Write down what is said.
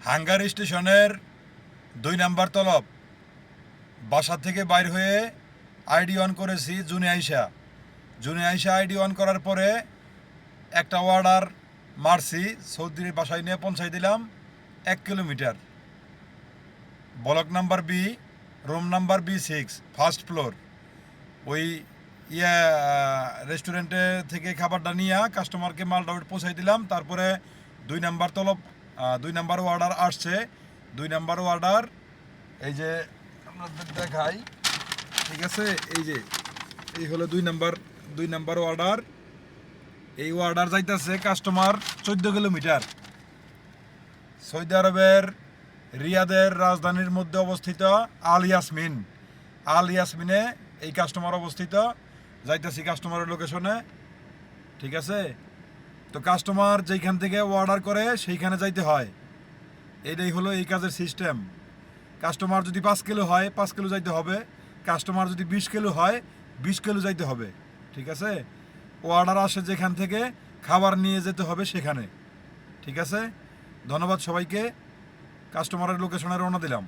Hunger স্টেশনের 2 number তলব বাসা থেকে বাইর হয়ে আইডি অন করেছি জুনে আইসা আইডি অন করার পরে একটা অর্ডার মারছি সৌদির বাসায় নিয়ে পৌঁছাই দিলাম 1 kilometre block number B room number B6 first floor ওই রেস্টুরেন্টে থেকে খাবারটা নিয়ে কাস্টমারকে মালটা পৌঁছাই দিলাম। তারপরে 2 নাম্বার তলব 2 নাম্বার অর্ডার আসছে। 2 নাম্বার অর্ডার এই যে আপনাদের দেখাই, ঠিক আছে? এই হলো 2 নাম্বার অর্ডার। এই অর্ডার যাইতেছে কাস্টমার 14 কিলোমিটার সৌদি আরবের রিয়াদের রাজধানীর মধ্যে অবস্থিত আল ইয়াসমিনে এই কাস্টমার অবস্থিত। যাইতেছি কাস্টমারের লোকেশনে, ঠিক আছে? তো কাস্টমার যেখান থেকে অর্ডার করে সেইখানে যাইতে হয়। এটাই হলো এই কাজের সিস্টেম। কাস্টমার যদি 5 কিলো হয় 5 কিলো যাইতে হবে, কাস্টমার যদি 20 কিলো হয় 20 কিলো যাইতে হবে, ঠিক আছে? অর্ডার আসে যেখান থেকে খাবার নিয়ে যেতে হবে সেখানে, ঠিক আছে? ধন্যবাদ সবাইকে। কাস্টমারের লোকেশনে রওনা দিলাম।